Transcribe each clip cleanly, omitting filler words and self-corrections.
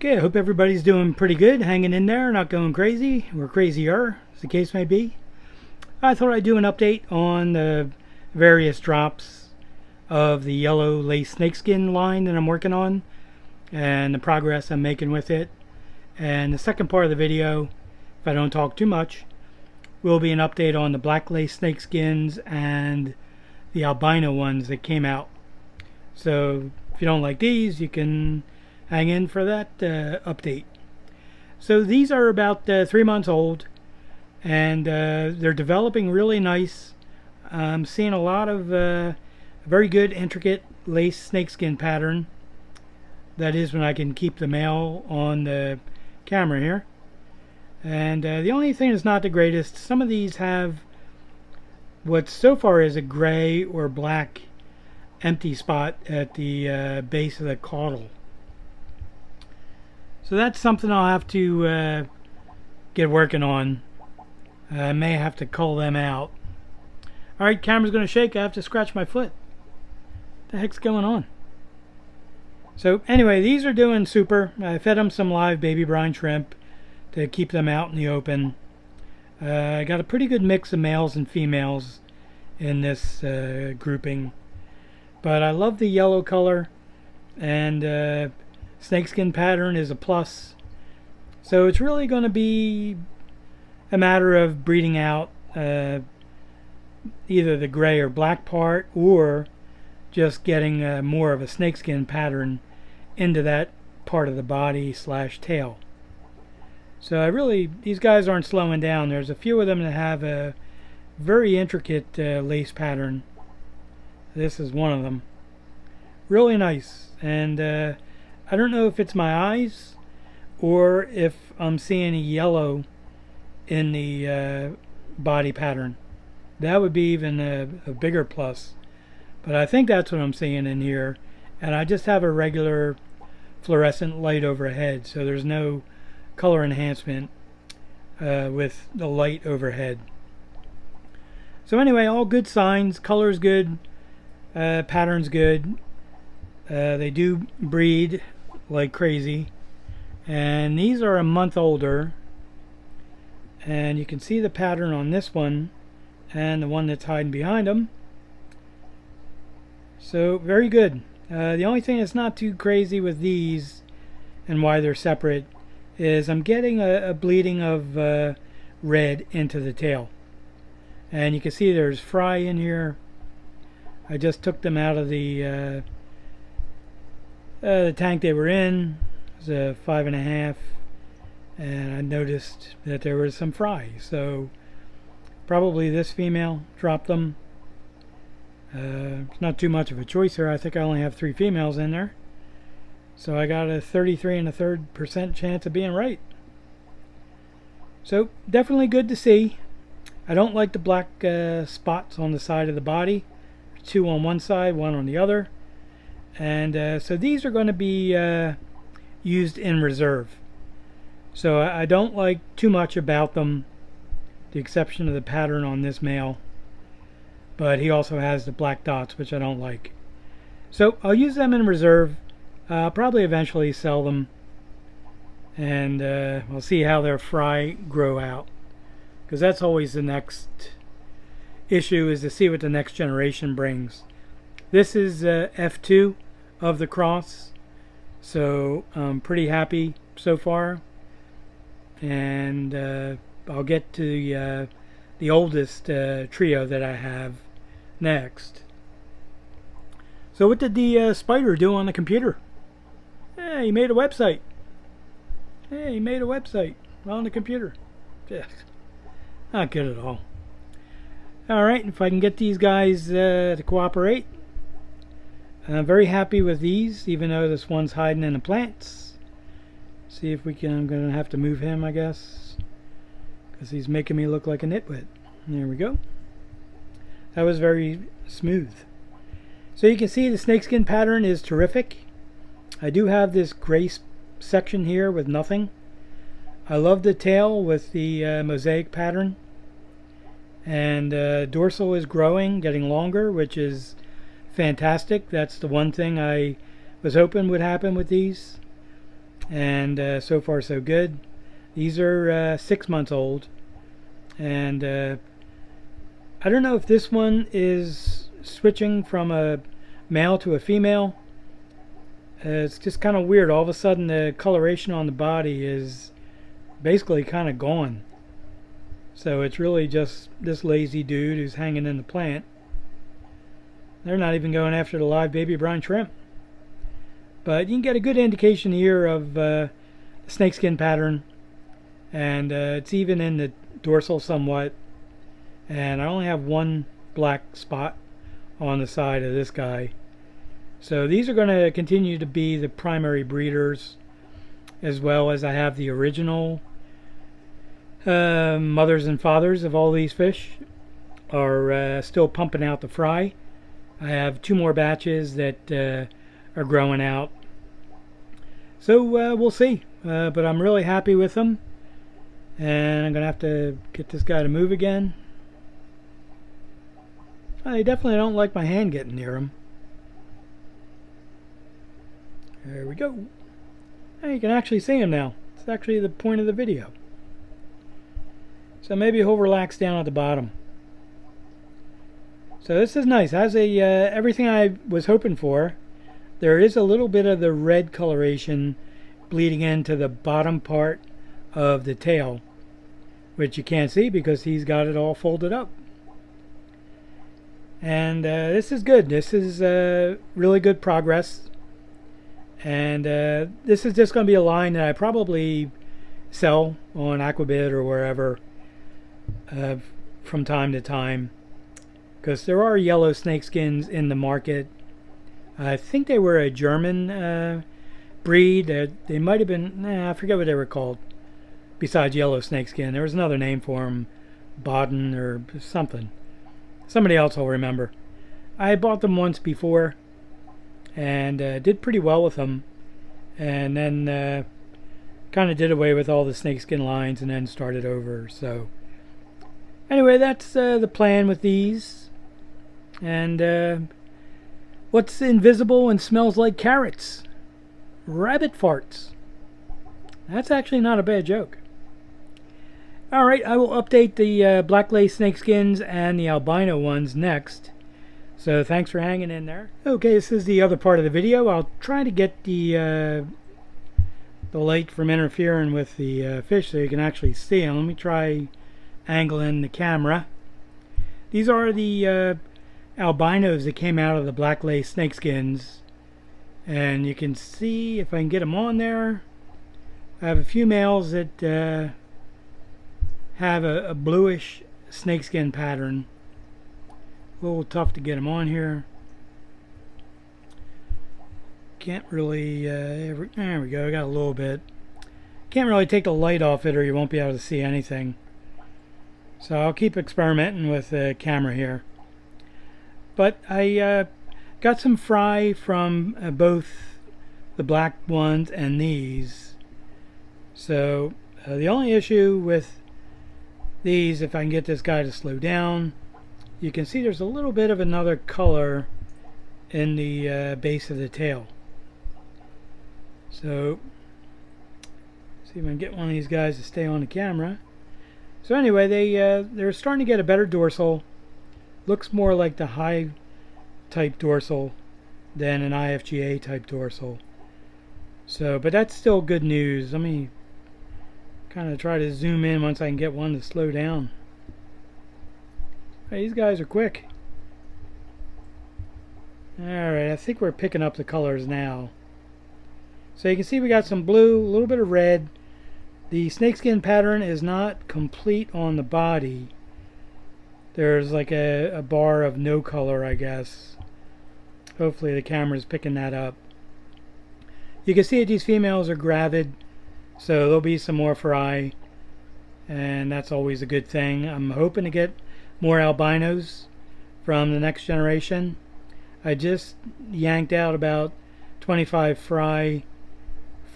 Okay, I hope everybody's doing pretty good, hanging in there, not going crazy, or crazier, as the case may be. I thought I'd do an update on the various drops of the Yellow Lace Snakeskin line that I'm working on, and the progress I'm making with it. And the second part of the video, if I don't talk too much, will be an update on the Black Lace Snakeskins and the albino ones that came out. So if you don't like these, you can hang in for that update. So these are about 3 months old, and they're developing really nice. I'm seeing a lot of very good intricate lace snakeskin pattern. That is when I can keep the male on the camera here. And the only thing that's not the greatest, some of these have what so far is a gray or black empty spot at the base of the caudal. So that's something I'll have to get working on. I may have to cull them out. Alright, camera's going to shake. I have to scratch my foot. What the heck's going on? So anyway, these are doing super. I fed them some live baby brine shrimp to keep them out in the open. I got a pretty good mix of males and females in this grouping. But I love the yellow color, and snakeskin pattern is a plus. So it's really going to be a matter of breeding out either the gray or black part, or just getting more of a snakeskin pattern into that part of the body / tail. So these guys aren't slowing down. There's a few of them that have a very intricate lace pattern. This is one of them. Really nice. And I don't know if it's my eyes or if I'm seeing a yellow in the body pattern. That would be even a bigger plus. But I think that's what I'm seeing in here. And I just have a regular fluorescent light overhead, so there's no color enhancement with the light overhead. So anyway, all good signs. Color's good. Pattern's good. They do breed like crazy, and these are a month older, and you can see the pattern on this one and the one that's hiding behind them. So very good. The only thing that's not too crazy with these and why they're separate is I'm getting a bleeding of red into the tail, and you can see there's fry in here. I just took them out of the tank they were in. It was a 5.5, and I noticed that there was some fry. So probably this female dropped them. It's not too much of a choice here. I think I only have 3 females in there. So I got a 33 1/3% chance of being right. So definitely good to see. I don't like the black spots on the side of the body. 2 on one side, 1 on the other. And so these are going to be used in reserve. So I don't like too much about them, the exception of the pattern on this male. But he also has the black dots, which I don't like. So I'll use them in reserve. I'll probably eventually sell them. And we'll see how their fry grow out. Because that's always the next issue, is to see what the next generation brings. This is F2 of the cross, so I'm pretty happy so far. And I'll get to the oldest trio that I have next. So what did the spider do on the computer? Hey, he made a website. Hey, he made a website on the computer. Yeah. Not good at all. Alright, if I can get these guys to cooperate. I'm very happy with these, even though this one's hiding in the plants. See if we can. I'm going to have to move him, I guess, because he's making me look like a nitwit. There we go. That was very smooth. So you can see the snakeskin pattern is terrific. I do have this gray section here with nothing. I love the tail with the mosaic pattern. And dorsal is growing, getting longer, which is fantastic. That's the one thing I was hoping would happen with these. and so far so good. These are 6 months old, and I don't know if this one is switching from a male to a female. It's just kind of weird. All of a sudden the coloration on the body is basically kind of gone. So it's really just this lazy dude who's hanging in the plant. They're not even going after the live baby brine shrimp. But you can get a good indication here of the snakeskin pattern. And it's even in the dorsal somewhat. And I only have one black spot on the side of this guy. So these are going to continue to be the primary breeders, as well as I have the original mothers and fathers of all these fish are still pumping out the fry. I have 2 more batches that are growing out. So we'll see. But I'm really happy with them. And I'm going to have to get this guy to move again. I definitely don't like my hand getting near him. There we go. Hey, you can actually see him now. It's actually the point of the video. So maybe he'll relax down at the bottom. So this is nice. It has a everything I was hoping for. There is a little bit of the red coloration bleeding into the bottom part of the tail, which you can't see because he's got it all folded up. And this is good. This is really good progress. And this is just going to be a line that I probably sell on Aquabid or wherever from time to time. Because there are yellow snakeskins in the market. I think they were a German breed. They might have been, I forget what they were called. Besides yellow snakeskin, there was another name for them. Baden or something. Somebody else will remember. I bought them once before and did pretty well with them, and then kind of did away with all the snakeskin lines and then started over. So anyway, that's the plan with these. And what's invisible and smells like carrots? Rabbit farts. That's actually not a bad joke. Alright, I will update the Black Lace Snakeskins and the albino ones next. So thanks for hanging in there. Okay, this is the other part of the video. I'll try to get the light from interfering with the fish so you can actually see them. Let me try angling the camera. These are the albinos that came out of the Black Lace Snakeskins. And you can see, if I can get them on there, I have a few males that have a bluish snakeskin pattern. A little tough to get them on here. Can't really, there we go, I got a little bit. Can't really take the light off it or you won't be able to see anything. So I'll keep experimenting with the camera here. But I got some fry from both the black ones and these. So the only issue with these, if I can get this guy to slow down, you can see there's a little bit of another color in the base of the tail. So see if I can get one of these guys to stay on the camera. So anyway, they're starting to get a better dorsal. Looks more like the high type dorsal than an IFGA type dorsal. So, but that's still good news. Let me kind of try to zoom in once I can get one to slow down. Hey, these guys are quick. Alright, I think we're picking up the colors now. So you can see we got some blue, a little bit of red. The snakeskin pattern is not complete on the body. There's like a bar of no color, I guess. Hopefully the camera's picking that up. You can see that these females are gravid, so there'll be some more fry, and that's always a good thing. I'm hoping to get more albinos from the next generation. I just yanked out about 25 fry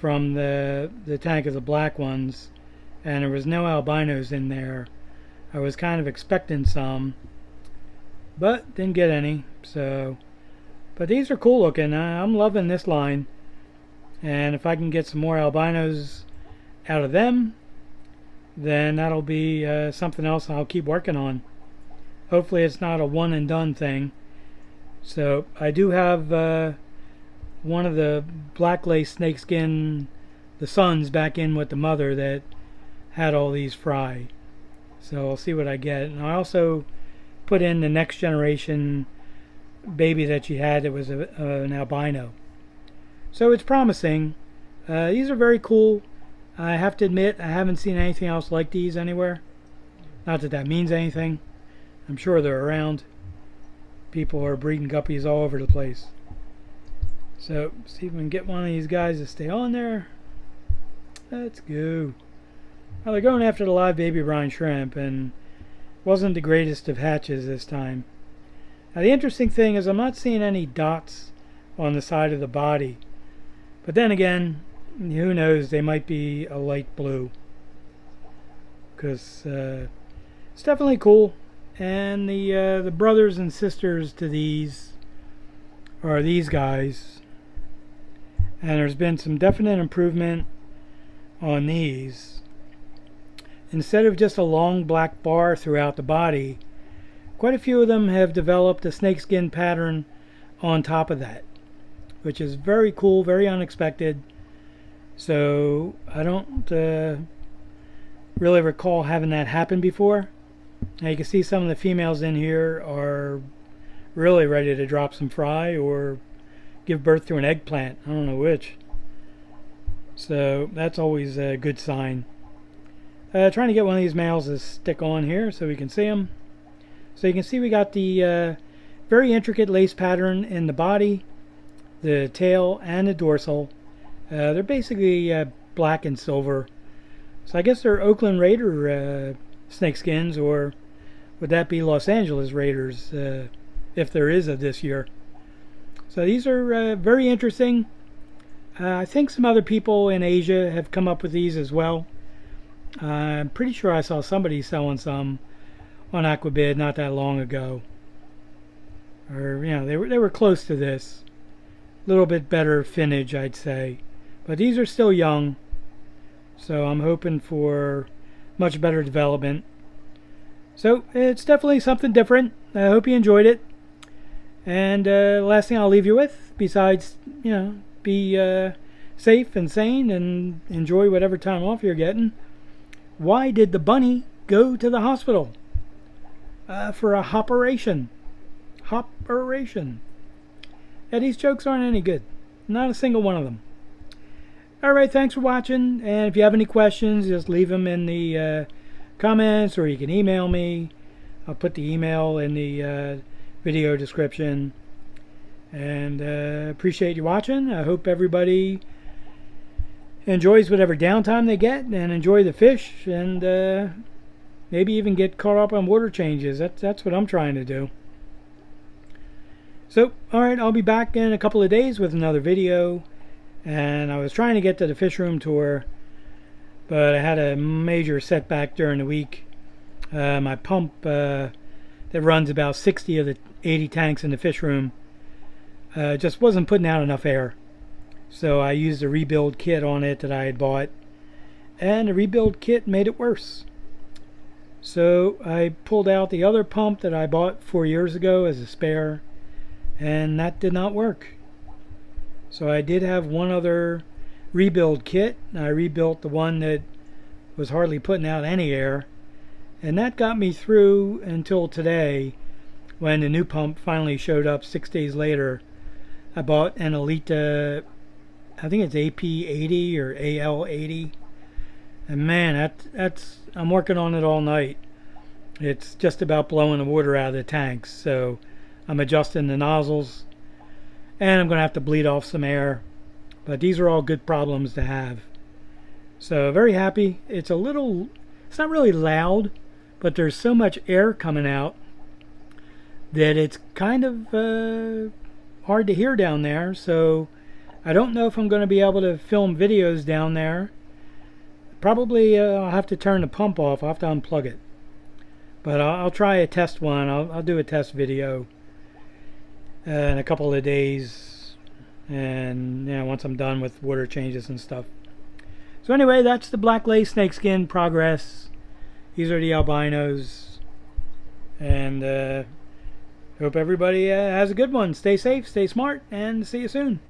from the tank of the black ones, and there was no albinos in there. I was kind of expecting some, but didn't get any. So, but these are cool looking. I'm loving this line. And if I can get some more albinos out of them, then that'll be something else I'll keep working on. Hopefully it's not a one and done thing. So I do have one of the Black Lace Snakeskin, the sons, back in with the mother that had all these fry. So I'll see what I get. And I also put in the next generation baby that she had that was an albino. So it's promising. These are very cool. I have to admit, I haven't seen anything else like these anywhere. Not that that means anything. I'm sure they're around. People are breeding guppies all over the place. So, see if we can get one of these guys to stay on there. Let's go. Well, they're going after the live baby brine shrimp, and wasn't the greatest of hatches this time. Now, the interesting thing is I'm not seeing any dots on the side of the body. But then again, who knows, they might be a light blue. Because it's definitely cool. And the brothers and sisters to these are these guys. And there's been some definite improvement on these. Instead of just a long black bar throughout the body, quite a few of them have developed a snakeskin pattern on top of that, which is very cool, very unexpected. So I don't really recall having that happen before. Now you can see some of the females in here are really ready to drop some fry or give birth to an eggplant. I don't know which. So that's always a good sign. Trying to get one of these males to stick on here so we can see them. So you can see we got the very intricate lace pattern in the body, the tail, and the dorsal. They're basically black and silver. So I guess they're Oakland Raider snakeskins, or would that be Los Angeles Raiders if there is a this year. So these are very interesting. I think some other people in Asia have come up with these as well. I'm pretty sure I saw somebody selling some on Aquabid not that long ago. Or, you know, they were close to this. A little bit better finnage, I'd say. But these are still young. So I'm hoping for much better development. So it's definitely something different. I hope you enjoyed it. And last thing I'll leave you with, besides, you know, be safe and sane and enjoy whatever time off you're getting. Why did the bunny go to the hospital? For a hoperation. Hoperation. Yeah, these jokes aren't any good. Not a single one of them. Alright, thanks for watching. And if you have any questions, just leave them in the comments, or you can email me. I'll put the email in the video description. And appreciate you watching. I hope everybody enjoys whatever downtime they get and enjoy the fish, and maybe even get caught up on water changes. That's what I'm trying to do. So, alright, I'll be back in a couple of days with another video. And I was trying to get to the fish room tour, but I had a major setback during the week. My pump that runs about 60 of the 80 tanks in the fish room just wasn't putting out enough air. So I used a rebuild kit on it that I had bought, and the rebuild kit made it worse. So I pulled out the other pump that I bought 4 years ago as a spare, and that did not work. So I did have one other rebuild kit. I rebuilt the one that was hardly putting out any air, and that got me through until today, when the new pump finally showed up 6 days later. I bought an Elita, I think it's AP80 or AL80, and man, that's I'm working on it all night. It's just about blowing the water out of the tanks, so I'm adjusting the nozzles, and I'm going to have to bleed off some air. But these are all good problems to have. So very happy. It's not really loud, but there's so much air coming out that it's kind of hard to hear down there. So I don't know if I'm going to be able to film videos down there. Probably I'll have to turn the pump off. I'll have to unplug it. But I'll try a test one. I'll do a test video in a couple of days. And yeah, once I'm done with water changes and stuff. So anyway, that's the Black Lace Snakeskin progress. These are the albinos. And hope everybody has a good one. Stay safe, stay smart, and see you soon.